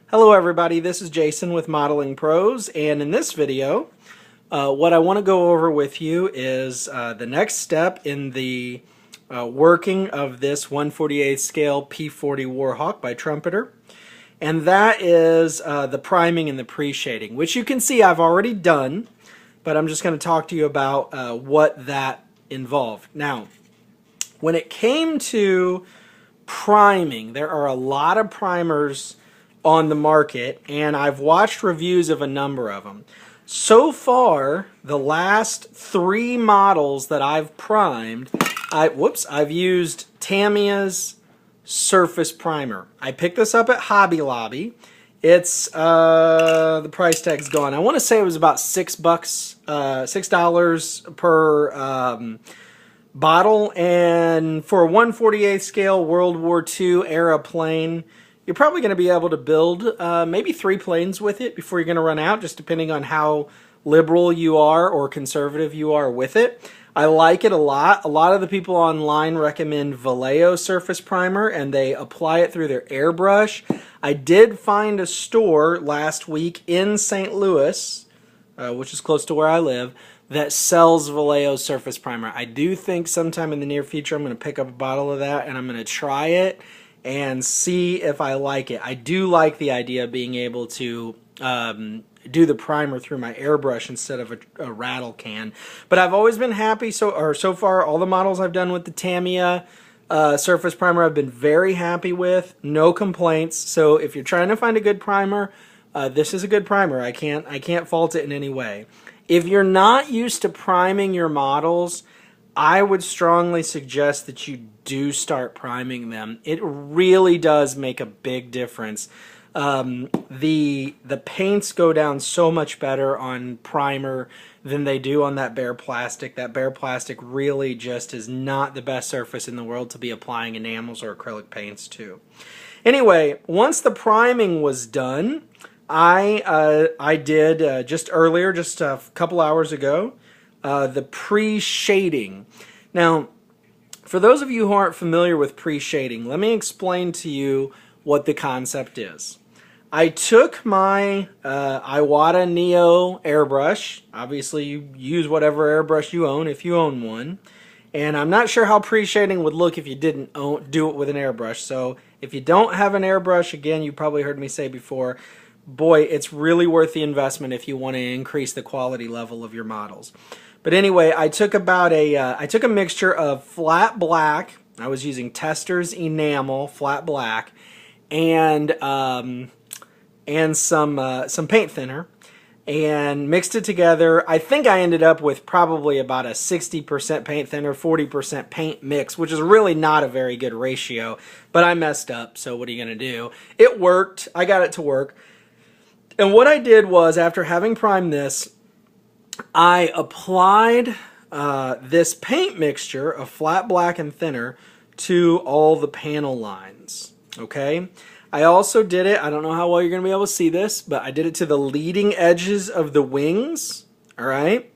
Hello everybody, this is Jason with Modeling Pros, and in this video what I want to go over with you is the next step in the working of this 1/48 scale P-40 Warhawk by Trumpeter, and that is the priming and the pre-shading, which you can see I've already done, but I'm just going to talk to you about what that involved. Now, when it came to priming, there are a lot of primers on the market, and I've watched reviews of a number of them. So far, the last 3 models that I've primed, I've used Tamiya's Surface Primer. I picked this up at Hobby Lobby. It's the price tag's gone. I want to say it was about $6 per bottle, and for a 1/48 scale World War II era plane, you're probably going to be able to build maybe 3 planes with it before you're going to run out, just depending on how liberal you are or conservative you are with it. I like it a lot. A lot of the people online recommend Vallejo Surface Primer, and they apply it through their airbrush. I did find a store last week in St. Louis, which is close to where I live, that sells Vallejo Surface Primer. I do think sometime in the near future I'm going to pick up a bottle of that, and I'm going to try it and see if I like it. I do like the idea of being able to do the primer through my airbrush instead of a rattle can. But I've always been happy, so far all the models I've done with the Tamiya Surface Primer I've been very happy with. No complaints. So if you're trying to find a good primer, this is a good primer. I can't fault it in any way. If you're not used to priming your models, I would strongly suggest that you do start priming them. It really does make a big difference. The paints go down so much better on primer than they do on that bare plastic. That bare plastic really just is not the best surface in the world to be applying enamels or acrylic paints to. Anyway, once the priming was done, I did just earlier, just a couple hours ago, the pre-shading. Now, for those of you who aren't familiar with pre-shading, let me explain to you what the concept is. I took my Iwata Neo airbrush. Obviously, you use whatever airbrush you own if you own one. And I'm not sure how pre-shading would look if you didn't do it with an airbrush. So if you don't have an airbrush, again, you probably heard me say before, boy, it's really worth the investment if you want to increase the quality level of your models. But anyway, I took a mixture of flat black. I was using Tester's enamel, flat black, and some paint thinner, and mixed it together. I think I ended up with probably about a 60% paint thinner, 40% paint mix, which is really not a very good ratio, but I messed up, so what are you going to do? It worked. I got it to work. And what I did was, after having primed this, I applied this paint mixture of flat black and thinner to all the panel lines. Okay? I also did it, I don't know how well you're going to be able to see this, but I did it to the leading edges of the wings. Alright?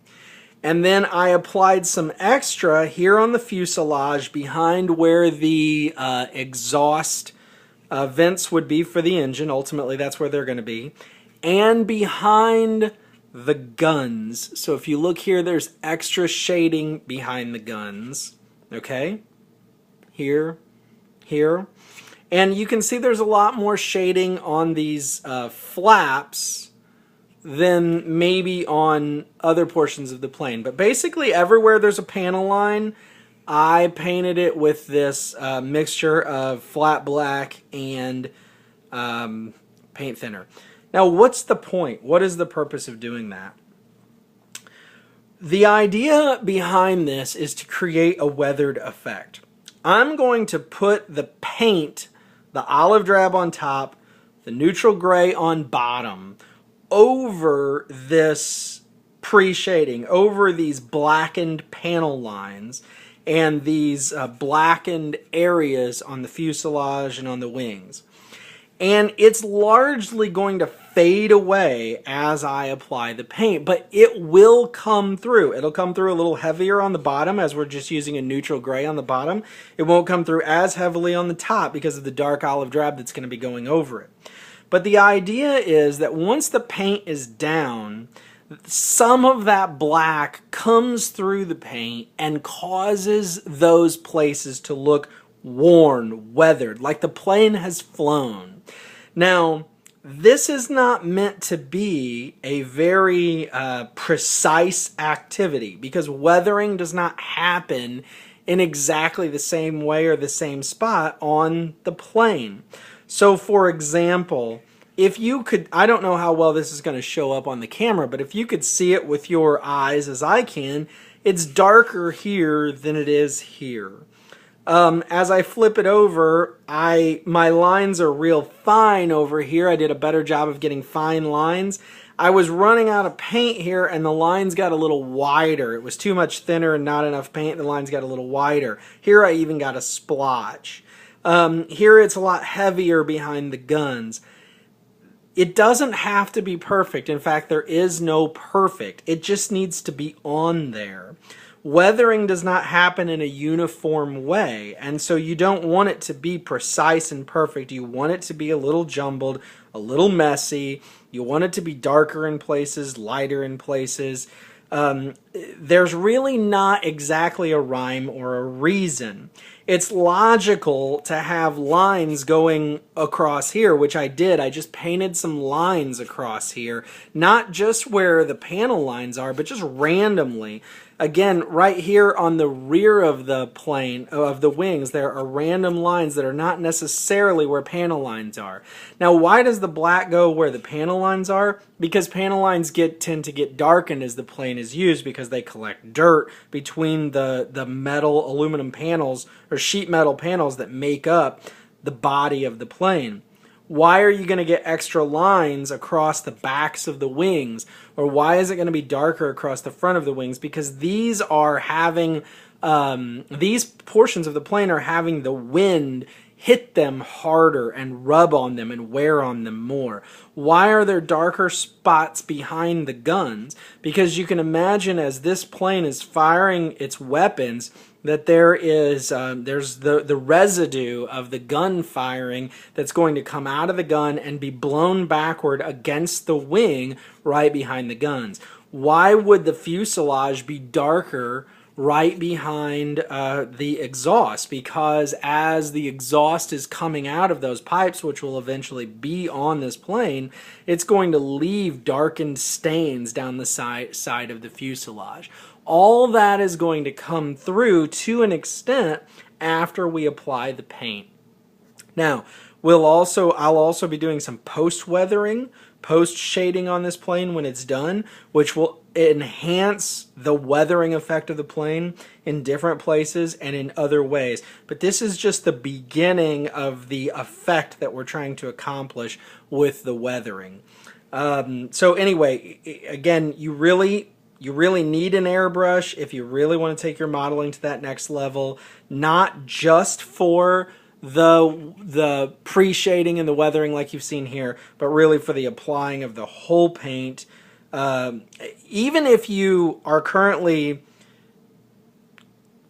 And then I applied some extra here on the fuselage behind where the exhaust vents would be for the engine. Ultimately, that's where they're going to be. And behind the guns. So if you look here, there's extra shading behind the guns. Okay? Here. And you can see there's a lot more shading on these flaps than maybe on other portions of the plane. But basically everywhere there's a panel line, I painted it with this mixture of flat black and paint thinner. Now, what's the point? What is the purpose of doing that? The idea behind this is to create a weathered effect. I'm going to put the paint, the olive drab on top, the neutral gray on bottom, over this pre-shading, over these blackened panel lines and these blackened areas on the fuselage and on the wings. And it's largely going to fade away as I apply the paint, but it will come through. It'll come through a little heavier on the bottom as we're just using a neutral gray on the bottom. It won't come through as heavily on the top because of the dark olive drab that's going to be going over it. But the idea is that once the paint is down, some of that black comes through the paint and causes those places to look worn, weathered, like the plane has flown. Now, this is not meant to be a very precise activity, because weathering does not happen in exactly the same way or the same spot on the plane. So for example, if you could, I don't know how well this is going to show up on the camera, but if you could see it with your eyes as I can, it's darker here than it is here. As I flip it over, my lines are real fine over here. I did a better job of getting fine lines. I was running out of paint here and the lines got a little wider. It was too much thinner and not enough paint. The lines got a little wider. Here I even got a splotch. Here it's a lot heavier behind the guns. It doesn't have to be perfect. In fact, there is no perfect. It just needs to be on there. Weathering does not happen in a uniform way, and so you don't want it to be precise and perfect. You want it to be a little jumbled, a little messy. You want it to be darker in places, lighter in places. There's really not exactly a rhyme or a reason. It's logical to have lines going across here, which I did. I just painted some lines across here, not just where the panel lines are, but just randomly. Again, right here on the rear of the plane, of the wings, there are random lines that are not necessarily where panel lines are. Now, why does the black go where the panel lines are? Because panel lines tend to get darkened as the plane is used, because they collect dirt between the metal aluminum panels or sheet metal panels that make up the body of the plane. Why are you going to get extra lines across the backs of the wings? Or why is it going to be darker across the front of the wings? Because these are having, these portions of the plane are having the wind hit them harder and rub on them and wear on them more. Why are there darker spots behind the guns? Because you can imagine as this plane is firing its weapons, that there is there's the residue of the gun firing that's going to come out of the gun and be blown backward against the wing right behind the guns. Why would the fuselage be darker right behind the exhaust? Because as the exhaust is coming out of those pipes, which will eventually be on this plane, it's going to leave darkened stains down the side of the fuselage. All that is going to come through to an extent after we apply the paint. Now, I'll also be doing some post-weathering, post-shading on this plane when it's done, which will enhance the weathering effect of the plane in different places and in other ways. But this is just the beginning of the effect that we're trying to accomplish with the weathering. So anyway, again, you really need an airbrush if you really want to take your modeling to that next level, not just for the pre-shading and the weathering like you've seen here, but really for the applying of the whole paint. Even if you are currently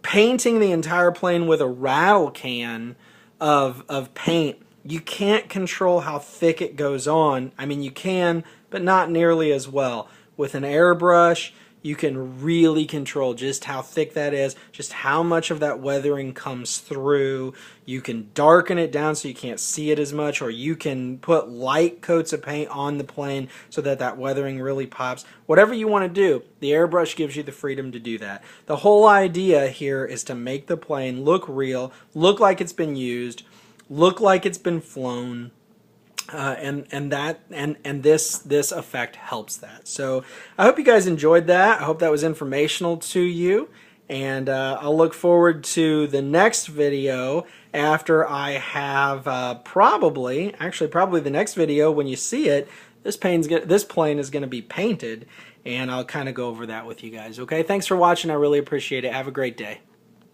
painting the entire plane with a rattle can of paint, you can't control how thick it goes on. I mean, you can, but not nearly as well. With an airbrush, you can really control just how thick that is, just how much of that weathering comes through. You can darken it down so you can't see it as much, or you can put light coats of paint on the plane so that that weathering really pops. Whatever you want to do, the airbrush gives you the freedom to do that. The whole idea here is to make the plane look real, look like it's been used, look like it's been flown. And this effect helps that. So I hope you guys enjoyed that. I hope that was informational to you, and I'll look forward to the next video after I have probably the next video when you see it. This plane is going to be painted, and I'll kind of go over that with you guys. Okay, thanks for watching. I really appreciate it. Have a great day.